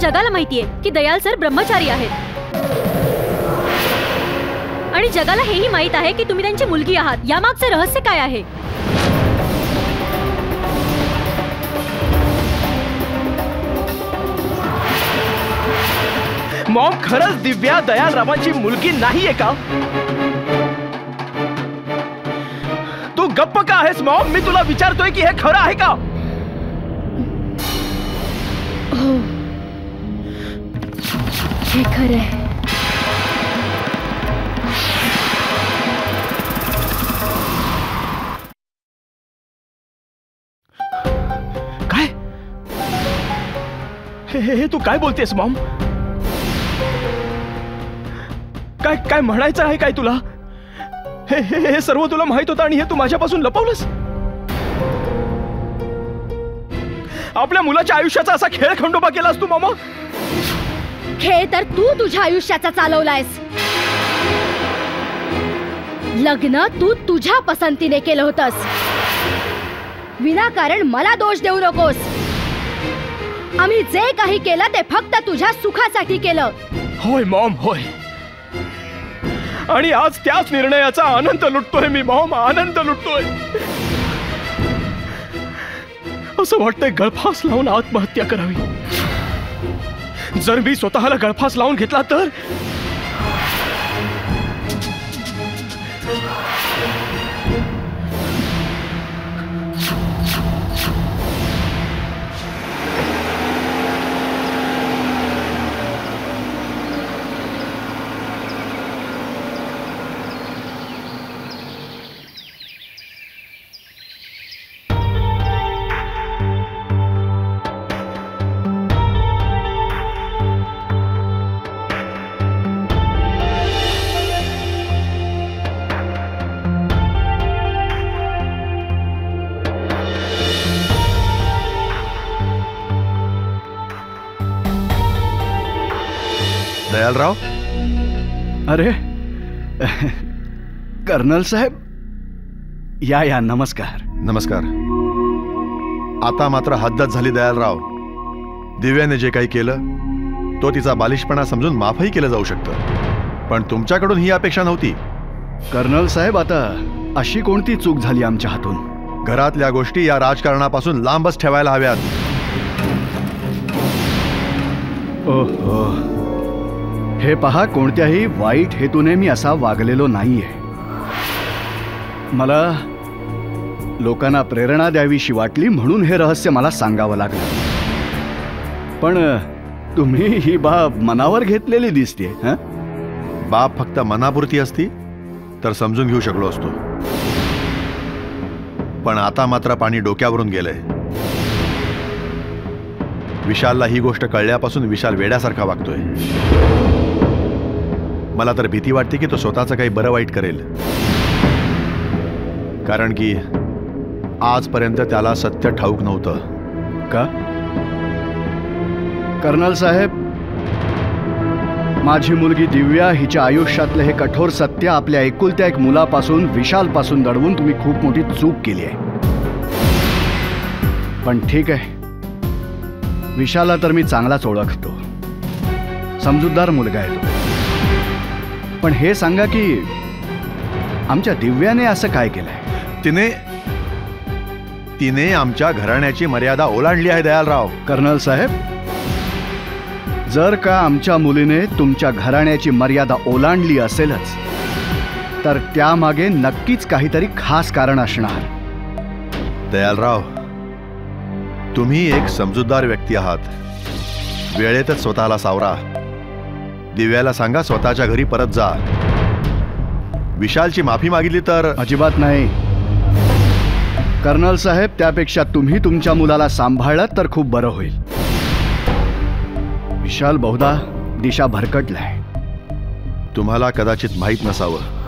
जगाला माहितीये की दयाल सर ब्रह्मचारी आहेत आणि जगाला हेही माहित आहे की तुम्ही त्यांची मुलगी आहात. यामागचे रहस्य काय आहे? मॉम, खरंच दिव्या दयाल रावांची मुलगी नाहीये का? तू गप्प का आहेस मॉम? मी तुला विचारतोय की हे खरं आहे का? हो, हे खरं आहे. काय? हे तू काय बोलतेस मॉम? काय काय म्हणायचं आहे काय तुला? हे सर्व तुला माहित होतं आणि हे तू माझ्यापासून लपवलंस? आपल्या मुलाच्या आयुष्याचा असा खेळ खंडोबा केलास तू मामा? खेळ तर तू तुझ्या आयुष्याचा चालवलायस. लग्न तू तुझ्या पसंतीने केलं होतंस. विनाकारण मला दोष देऊ नकोस. आम्ही जे काही केलं ते फक्त तुझ्या सुखासाठी केलं. होय मॉम, होय. आणि आज त्याच निर्णयाचा आनंद लुटतोय मी मॉम, आनंद लुटतोय. असं वाटतंय गळफास लावून आत्महत्या करावी. जर मी स्वतःला गळफास लावून घेतला तर? दयालराव, अरे कर्नल साहेब, या या. नमस्कार. नमस्कार. आता मात्र हद्दच झाली दयालराव. दिव्याने जे काही केलं तो तिचा बालिशपणा समजून माफही केलं जाऊ शकतं, पण तुमच्याकडून ही अपेक्षा नव्हती. कर्नल साहेब, आता अशी कोणती चूक झाली आमच्या हातून? घरातल्या गोष्टी या राजकारणापासून लांबच ठेवायला हव्यात. ओहो, हे पहा, कोणत्याही वाईट हेतूने मी असा वागलेलो नाहीये. मला लोकांना प्रेरणा द्यावीशी वाटली म्हणून हे रहस्य मला सांगावं लागलं. पण तुम्ही ही बाब मनावर घेतलेली दिसते. बाब फक्त मनापुरती असती तर समजून घेऊ शकलो असतो, पण आता मात्र पाणी डोक्यावरून गेलंय. विशालला ही गोष्ट कळल्यापासून विशाल वेड्यासारखा वागतोय. मला तर भीती वाटते की तो स्वतःचं काही बरं वाईट करेल, कारण की आजपर्यंत त्याला सत्य ठाऊक नव्हतं. का? कर्नल साहेब, माझी मुलगी दिव्या हिच्या आयुष्यातलं हे कठोर सत्य आपल्या एकुलत्या एक मुलापासून, विशालपासून दडवून तुम्ही खूप मोठी चूक केली आहे. पण ठीक आहे, विशालला तर मी चांगलाच ओळखतो. समजूतदार मुलगा आहे तो. पण हे सांगा की आमच्या दिव्याने असं काय केलंय? तिने आमच्या घराण्याची मर्यादा ओलांडली आहे दयालराव. कर्नल साहेब, जर का आमच्या मुलीने तुमच्या घराण्याची मर्यादा ओलांडली असेलच तर त्यामागे नक्कीच काहीतरी खास कारण असणार. दयालराव, तुम्ही एक समजूतदार व्यक्ती आहात. वेळेतच स्वतःला सावरा. दिव्याला सांगा स्वतःच्या घरी परत जा. विशालची माफी मागितली तर अजिबात नाही. कर्नल साहेब, त्यापेक्षा तुम्ही तुमच्या मुलाला सांभाळलं तर खूप बरं होईल. विशाल बहुधा दिशा भरकटलाय. तुम्हाला कदाचित माहीत नसावं,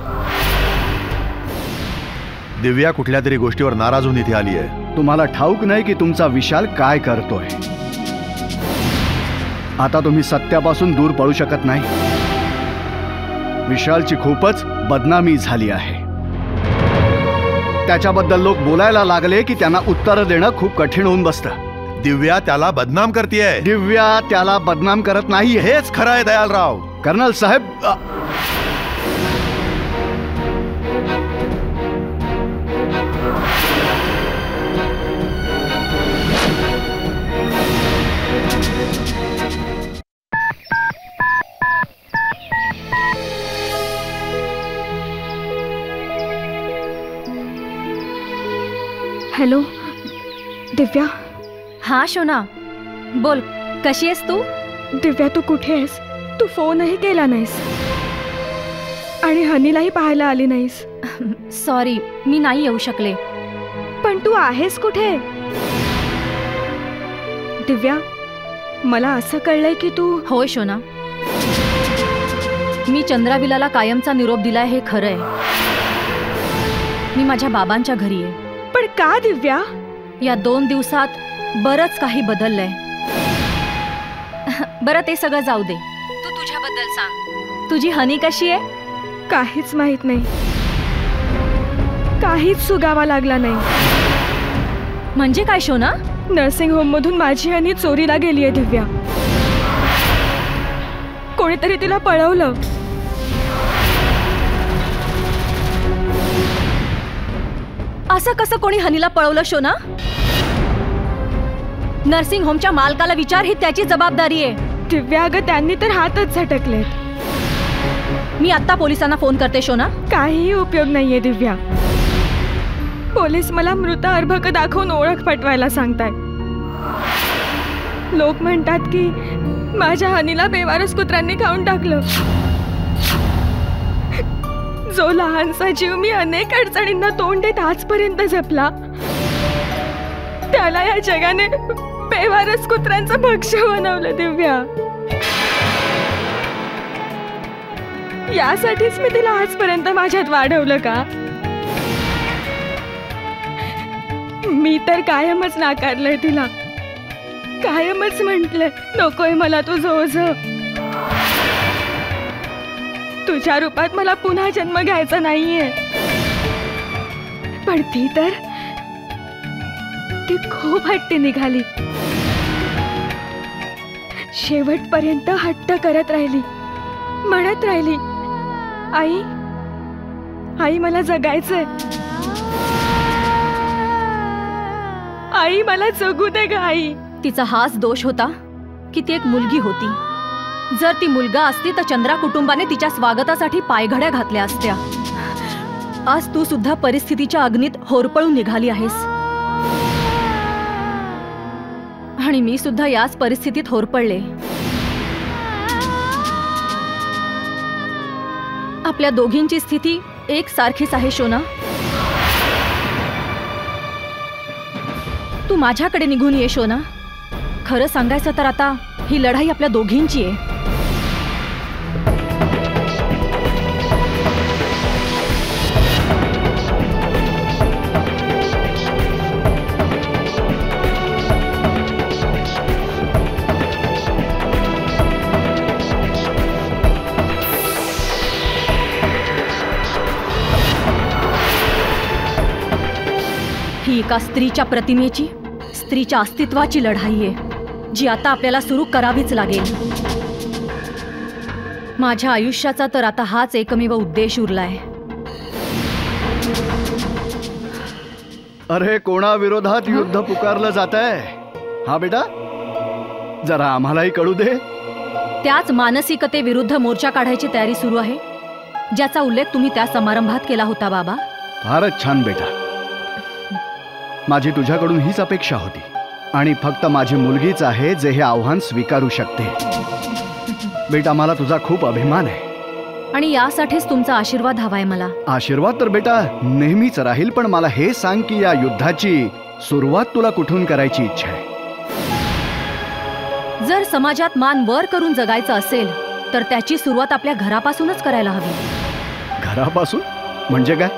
दिव्या कुठल्या तरी गोष्टीवर नाराज होऊन इथे आली आहे. तुम्हाला ठाऊक नाही की तुमचा विशाल काय करतोय. आता तुम्ही सत्यापासून दूर पळू शकत नाही. विशालची खूपच बदनामी झाली आहे. त्याच्याबद्दल लोक बोलायला लागले की त्यांना उत्तर देणं खूप कठीण होऊन बसतं. दिव्या त्याला बदनाम करतेय. दिव्या त्याला बदनाम करत नाही. हेच खरं आहे दयालराव. कर्नल साहेब, हॅलो दिव्या. हा शोना, बोल. कशी आहेस तू? दिव्या, तू कुठे आहेस? तू फोनही केला नाहीस आणि हनीलाही पाहायला आली नाहीस. सॉरी, मी नाही येऊ शकले. पण तू आहेस कुठे? दिव्या, मला असं कळलंय की तू... होय शोना, मी चंद्राविलाला कायमचा निरोप दिलाय हे खरं आहे. मी माझ्या बाबांच्या घरी आहे. पण का दिव्या? या 2 दिवसात बरंच काही बदललंय. बरं, ते सगळं जाऊ दे. तू तुझ्याबद्दल सांग. तुझी हनी कशी आहे? काहीच माहित नाही. काहीच सुगावा लागला नाही. म्हणजे काय शोना? नर्सिंग होम मधून माझी हनी चोरीला गेलीये दिव्या. कोणीतरी तिला पळवलं. असं कसं कोणी हनीला पळवलं शोना? नर्सिंग होमच्या मालकाला विचार, ही त्याची जबाबदारी आहे. दिव्या अगं, त्यांनी तर हातच झटकलेत. मी आता पोलिसांना फोन करते शोना. काहीही उपयोग नाहीये दिव्या. पोलीस मला मृत अर्भक दाखवून ओळख पटवायला सांगताय. लोक म्हणतात की माझ्या हनीला बेवारस कुत्र्यांनी खाऊन टाकलं. जो लहानसा जीव मी अनेक अडचणींना तोंड देत आजपर्यंत जपला, त्याला या जगाने बेवारस कुत्र्यांचं भक्ष्य बनवलं दिव्या. यासाठीच मी तिला आजपर्यंत माझ्यात वाढवलं का? मी तर कायमच नाकारलंय तिला. कायमच म्हटलंय, नकोय मला तुझं ओझं. तुझ्या रूपात मला पुन्हा जन्म घ्यायचा नाहीये. पण ती खूप हट्टी निघाली. शेवटपर्यंत हट्ट करत राहिली. म्हणत राहिली, आई आई मला जगायचंय. आई मला जगू दे ग आई. तिचा हाच दोष होता की ती एक मुलगी होती. जर ती मुलगा असती तर चंद्रा कुटुंबाने तिच्या स्वागतासाठी पायघड्या घातल्या असत्या. आज तू सुद्धा परिस्थितीच्या अग्नीत होरपळून निघाली आहेस आणि मी सुद्धा याच परिस्थितीत होरपळले. आपल्या दोघींची स्थिती एकसारखीच आहे शोना. तू माझ्याकडे निघून ये शोना. खरं सांगायचं तर आता ही लढाई आपल्या दोघींची आहे. ही एका स्त्रीच्या प्रतिमेची, स्त्रीच्या अस्तित्वाची लढाई आहे जी आता आपल्याला सुरू करावीच लागेल. माझ्या आयुष्याचा तर आता हाच एकमेव उद्देश उरलाय. अरे, कोणाविरोधात युद्ध पुकारलं जात आहे? हा बेटा, जरा आम्हालाही कळू दे. त्याच मानसिकतेविरुद्ध मोर्चा काढायची तयारी सुरू आहे, ज्याचा उल्लेख तुम्ही त्या समारंभात केला होता बाबा. फारच छान बेटा. माझी तुझ्याकडून हीच अपेक्षा होती. आणि फक्त माझी मुलगीच आहे जे हे आव्हान स्वीकारू शकते. बेटा, मला तुझा खूप अभिमान आहे. आणि यासाठीच तुमचा आशीर्वाद हवाय मला. आशीर्वाद तर बेटा नेहमीच राहील, पण मला हे सांग की या युद्धाची सुरुवात तुला कुठून करायची इच्छा आहे? जर समाजात मान वर करून जगायचं असेल तर त्याची सुरुवात आपल्या घरापासूनच करायला हवी. घरापासून म्हणजे काय?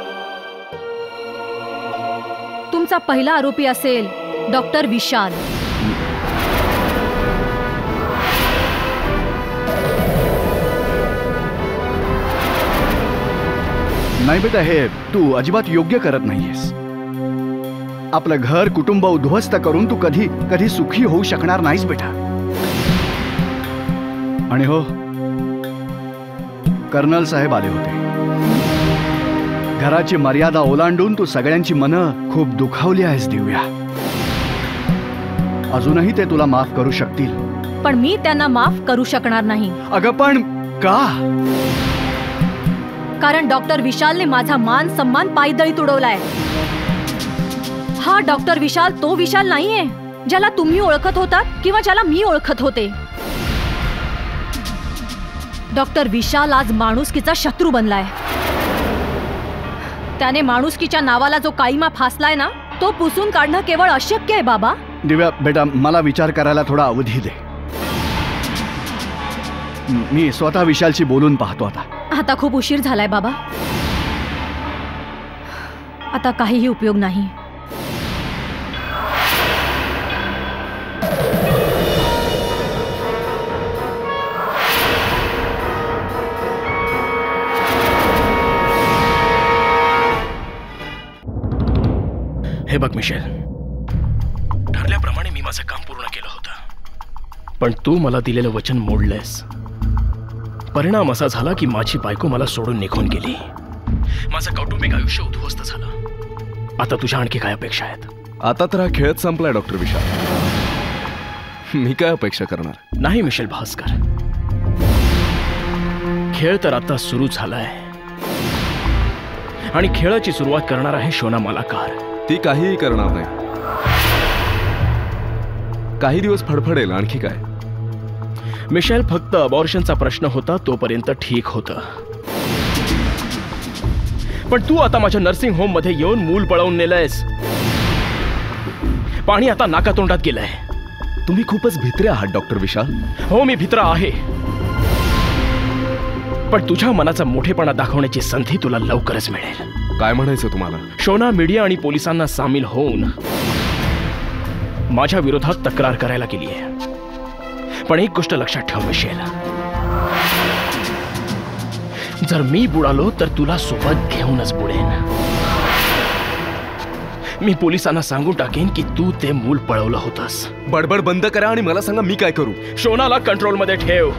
तुमचा पहिला आरोपी असेल डॉक्टर विशाल. नाही बेटा, हे तू अजिबात योग्य करत नाहीयेस. आपलं घर कुटुंब उद्ध्वस्त करून तू कधी कधी सुखी होऊ शकणार नाहीस बेटा. आणि हो, कर्नल साहेब आले होते. घराची मर्यादा ओलांडून तू सगळ्यांची मनं खूप दुखावली आहेस दिव्या. अजूनही ते तुला माफ करू शकतील, पण मी त्यांना माफ करू शकणार नाही. अगं पण का? कारण डॉक्टर विशालने माझा मान सन्मान पायदळी तुडवलाय. हा डॉक्टर विशाल तो विशाल नाहीये ज्याला तुम्ही ओळखत होतात किंवा ज्याला मी ओळखत होते. डॉक्टर विशाल आज माणुसकीचा शत्रू बनलाय. त्याने माणुसकीच्या नावाला जो काळीमा फासलाय ना, तो पुसून काढणं केवळ अशक्य आहे बाबा. दिव्या बेटा, मला विचार करायला थोडा अवधी दे. मी स्वतः विशालशी बोलून पाहतो. आता खूप उशीर झालाय बाबा. आता काहीही उपयोग नाही. हे बघ मिशेल, ठरल्याप्रमाणे मी माझं काम पूर्ण केलं होतं, पण तू मला दिलेलं वचन मोडलंस. परिणाम असा झाला की माझी बायको मला सोडून निघून गेली. माझं कौटुंबिक आयुष्य उद्ध्वस्त झालं. आता तुझ्या आणखी काय अपेक्षा आहेत? आता तर हा खेळच संपलाय डॉक्टर विशाल. मी काय अपेक्षा करणार? नाही मिशेल भास्कर, खेळ तर आता सुरू झालाय आणि खेळाची सुरुवात करणार आहे शोना मालाकार. ती काहीही करणार नाही. काही दिवस फडफडेल, आणखी काय. मिशेल, फक्त अबॉर्शनचा प्रश्न होता तोपर्यंत ठीक होतं, पण तू आता माझ्या नर्सिंग होम मध्ये येऊन मूल पळवून नेलंयस. पाणी आता नाकातोंडात गेलंय. तुम्ही खूपच भित्रे आहात डॉक्टर विशाल. हो, मी भित्रा आहे, पण तुझ्या मनाचा मोठेपणा दाखवण्याची संधी तुला लवकरच मिळेल. काय म्हणायचं तुम्हाला? शोना मीडिया आणि पोलिसांना सामील होऊन माझ्या विरोधात तक्रार करायला गेली आहे. पण एक गोष्ट लक्षात ठेव मिशेल, जर मी बुडालो तर तुला सोबत घेऊनच बुडेन. मी पोलिसांना सांगून टाकेन की तू ते मूल पळवलं होतंस. बडबड बंद करा आणि मला सांगा मी काय करू. शोनाला कंट्रोलमध्ये ठेव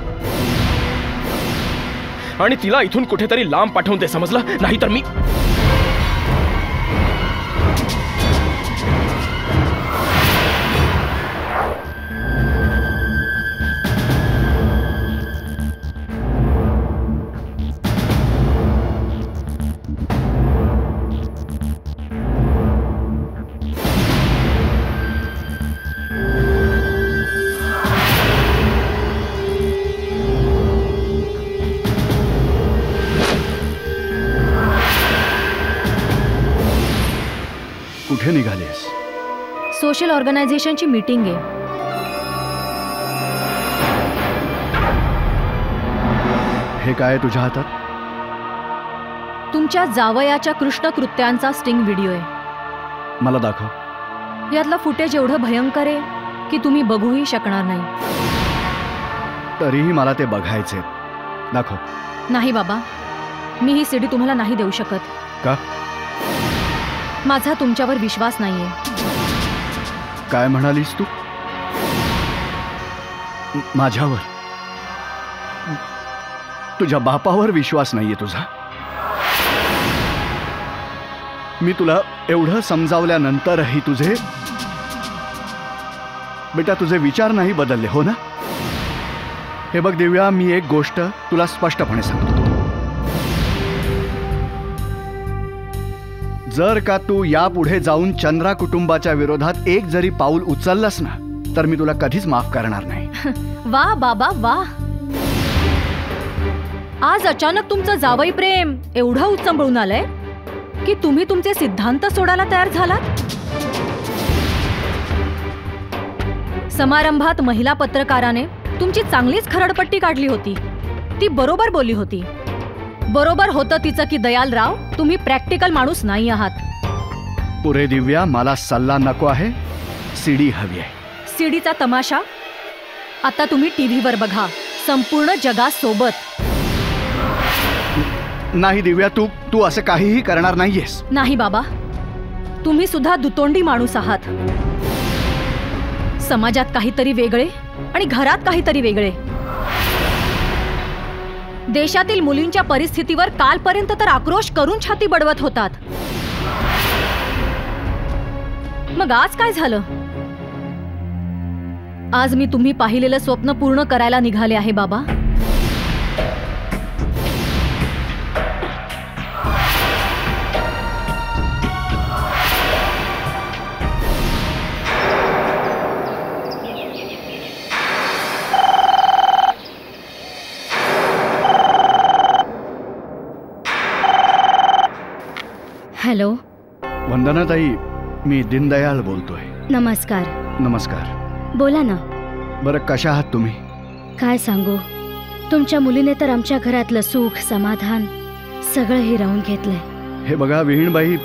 आणि तिला इथून कुठेतरी लांब पाठवून दे, समजलं? नाहीतर मी कुठे निघालेस? सोशल ऑर्गनायझेशनची मीटिंग आहे. हे काय तुझ्या हातात? तुमच्या जावयाच्या कृष्ण कृत्यांचा स्टिंग व्हिडिओ आहे. मला दाखव. यातलं फुटेज एवढं भयंकर आहे की तुम्ही बघूही शकणार नाही. तरीही मला ते बघायचे. दाखव. नाही बाबा, मी ही सीडी तुम्हाला नाही देऊ शकत. का? माझा तुमच्यावर विश्वास नाहीये. काय म्हणालीस तू? माझ्यावर? तुझ्या बापावर विश्वास नाहीये तुझा? मी तुला एवढं समजावल्यानंतरही तुझे विचार नाही बदलले, हो ना? हे बघ दिव्या, मी एक गोष्ट तुला स्पष्टपणे सांगतो. जर का तू यापुढे जाऊन चंद्रा कुटुंबाच्या विरोधात एक जरी पाऊल उचललंस ना, तर मी तुला कधीच माफ करणार नाही. वा बाबा वा. आज अचानक तुमचं जावई प्रेम एवढं उचंबळून आलंय की तुम्ही तुमचे सिद्धांत सोडायला तयार झालात. समारंभात महिला पत्रकाराने तुमची चांगलीच खरडपट्टी काढली होती. ती बरोबर बोलली होती. बरोबर होतं तिचं की दयालराव, तुम्ही प्रॅक्टिकल माणूस नाही आहात. पुरे दिव्या, मला सल्ला नको आहे, सीडी हवी आहे. सीडीचा तमाशा आता तुम्ही टीव्हीवर बघा, संपूर्ण जगासोबत. नाही दिव्या, तू असं काहीही करणार नाहीयेस. नाही बाबा, तुम्ही सुद्धा दुतोंडी माणूस आहात. समाजात काहीतरी वेगळे आणि घरात काहीतरी वेगळे. देशातील मुलींच्या परिस्थितीवर कालपर्यंत तर आक्रोश करून छाती बडवत होतात. मग आज काय झालं? आज मी तुम्ही पाहिलेलं स्वप्न पूर्ण करायला निघाले आहे बाबा. हॅलो. वंदनाताई, मी दीनदयाल बोलतोय. नमस्कार. नमस्कार. बोला ना. बरं, कशा आहात तुम्ही? काय सांगू, तुमच्या मुलीने तर आमच्या घरातलं सुख समाधान सगळं हिरावून घेतलंय. हे बघा विहीणबाई,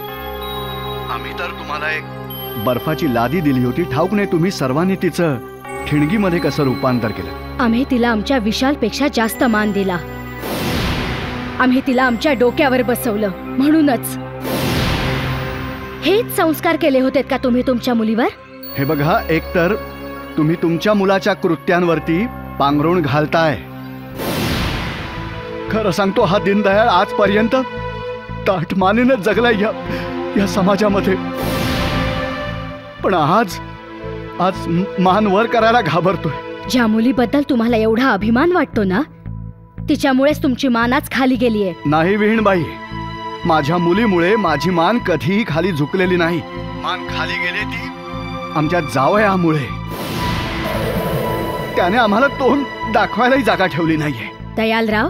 आम्ही तर तुम्हाला एक बर्फाची लादी दिली होती. ठाऊक नाही तुम्ही सर्वांनी तिचं ठिणगीमध्ये कसं रूपांतर केलं. आम्ही तिला आमच्या विशालपेक्षा जास्त मान दिला. आम्ही तिला आमच्या डोक्यावर बसवलं. म्हणूनच हेच संस्कार केले होते का तुम्ही तुमच्या मुलीवर? हे बघा, एकतर तुम्ही तुमच्या मुलाच्या कृत्यांवरती पांघरुण घालताय. खरं सांगतो, हा दीनदयाळ आजपर्यंत ताठमानेनं जगलाय या समाजामध्ये. पण आज मान वर करायला घाबरतोय. ज्या मुलीबद्दल तुम्हाला एवढा अभिमान वाटतो ना, तिच्यामुळेच तुमची मान आज खाली गेलीये. नाही विहीणबाई, माझ्या मुलीमुळे माझी मान कधीही खाली झुकलेली नाही. मान खाली गेली ती आमच्या जावयामुळे. त्याने आम्हाला तोंड दाखवायलाही जागा ठेवली नाहीये. दयालराव,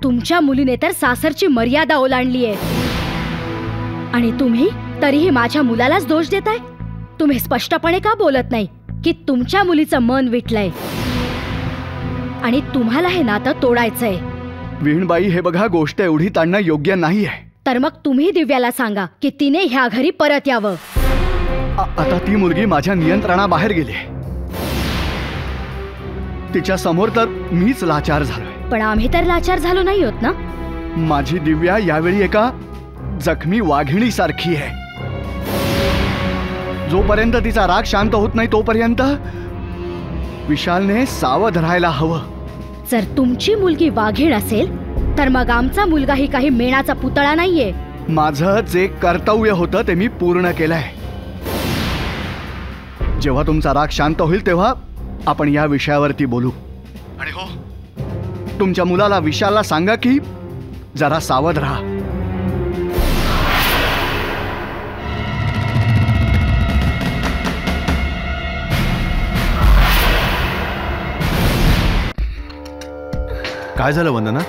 तुमच्या मुलीने तर सासरची मर्यादा ओलांडलीये आणि तुम्ही तरीही माझ्या मुलालाच दोष देताय. तुम्ही स्पष्टपणे का बोलत नाही की तुमच्या मुलीचं मन विटलंय आणि तुम्हाला हे नातं तोडायचंय? विहीणबाई, हे बघा, गोष्ट एवढी ताणणं योग्य नाहीये. तर मग तुम्ही दिव्याला सांगा की तिने ह्या घरी परत यावं. आता ती मुलगी माझ्या नियंत्रणाबाहेर गेली. तिच्या समोर तर मीच लाचार झालोय. पण आम्ही तर लाचार झालो नाही होत ना. माझी दिव्या यावेळी एका जखमी वाघिणी सारखी आहे. जोपर्यंत तिचा राग शांत होत नाही तोपर्यंत विशालने सावध राहायला हवं. जर तुमची मुलगी वाघीण असेल तर मग आमचा मुलगाही काही मेणाचा पुतळा नाहीये. माझं जे कर्तव्य होतं ते मी पूर्ण केलंय. जेव्हा तुमचा राग शांत होईल तेव्हा आपण या विषयावरती बोलू. आणि हो, तुमच्या मुलाला विशालला सांगा की जरा सावध राहा. काय झालं वंदना?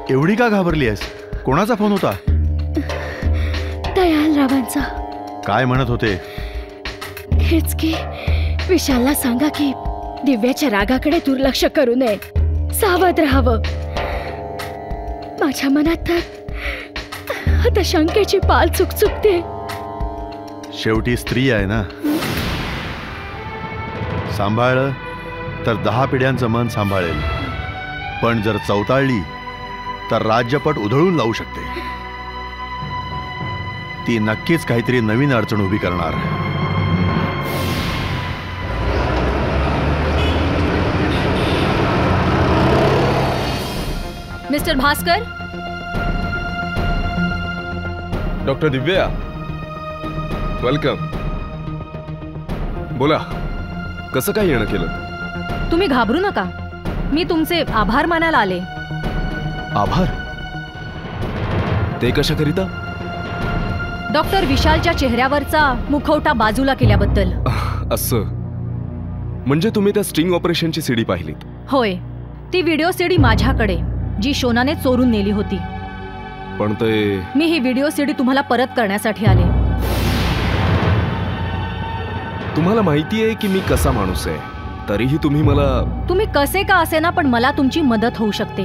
एवढी का घाबरली आहेस? कोणाचा फोन होता? दयालरावांचा. काय म्हणत होते? हेच की विशालला सांगा की दिव्याच्या रागाकडे दुर्लक्ष करू नये, सावध राहावं. माझ्या मनात तर आता शंकेची पाल चुकचुकते. शेवटी स्त्री आहे ना. सांभाळलं तर 10 पिढ्यांचं मन सांभाळेल. पण जर चौताळली तर राज्यपट उधळून लावू शकते. ती नक्कीच काहीतरी नवीन अडचण उभी करणार. मिस्टर भास्कर. डॉक्टर दिव्या, वेलकम. बोला, कसं काय येणं केलं? तुम्ही घाबरू नका. मी तुमचे आभार मानायला आले. आभार? ते कशाकरिता? डॉक्टर विशालच्या चेहऱ्यावरचा मुखवटा बाजूला केल्याबद्दल. असं म्हणजे तुम्ही त्या स्टिंग ऑपरेशनची सीडी पाहिलीत? होय, ती व्हिडिओ सीडी माझ्याकडे, जी शोनाने चोरून नेली होती. पण ते मी ही व्हिडिओ सीडी तुम्हाला परत करण्यासाठी आले. तुम्हाला माहिती आहे की मी कसा माणूस आहे, तरीही तुम्ही मला... तुम्ही कसे का असे ना, पण मला तुमची मदत होऊ शकते.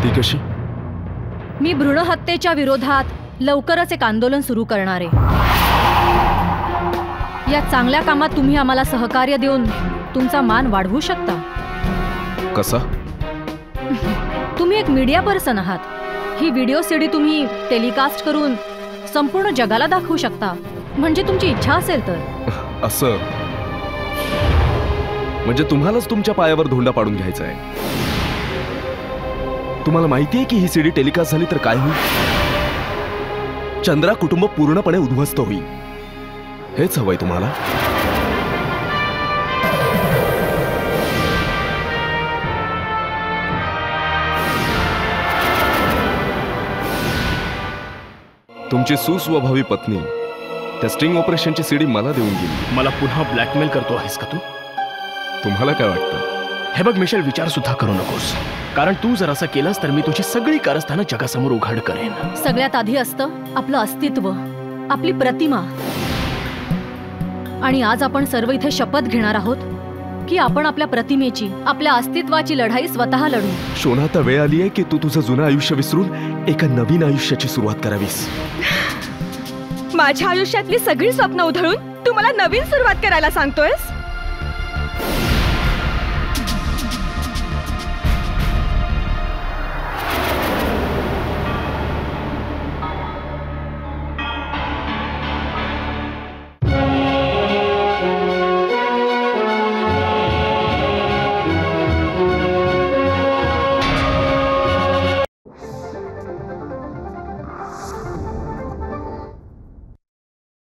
ती कशी? मी भ्रूण हत्येच्या विरोधात लवकरच एक आंदोलन सुरू करणार आहे. या चांगल्या कामात तुम्ही आम्हाला सहकार्य देऊन तुमचा मान वाढवू शकता. कसा? तुम्ही एक मीडिया पर्सन आहात. ही व्हिडिओ सीडी तुम्ही टेलिकास्ट करून संपूर्ण जगाला दाखवू शकता, म्हणजे तुमची इच्छा असेल तर. असं म्हणजे तुम्हालाच तुमच्या पायावर धोंडा पाडून घ्यायचा आहे. तुम्हाला माहिती आहे की ही सीडी टेलिकास्ट झाली तर काय होईल? चंद्रा कुटुंब पूर्णपणे उद्ध्वस्त होईल. हेच हवंय तुम्हाला? तुमची सुस्वभावी पत्नी त्या स्टिंग ऑपरेशनची सीडी मला देऊन गेली. मला पुन्हा ब्लॅकमेल करतो आहेस का तू? तुम्हाला काय वाटतं? हे बघ मिशेल, विचार सुद्धा करू नकोस, कारण तू जर असं केलंस तर मी तुझी सगळी कारस्थानं जगासमोर उघड करेन. सगळ्यात आधी असतं आपलं अस्तित्व, आपली प्रतिमा. आणि आज आपण सर्व इथे शपथ घेणार आहोत की आपण आपल्या प्रतिमेची, आपल्या अस्तित्वाची लढाई स्वतः लढू. शोना, आता वेळ आली आहे की तू तुझं जुनं आयुष्य विसरून एका नवीन आयुष्याची सुरुवात करावीस. माझ्या आयुष्यातली सगळी स्वप्न उधळून तू मला नवीन सुरुवात करायला सांगतोयस?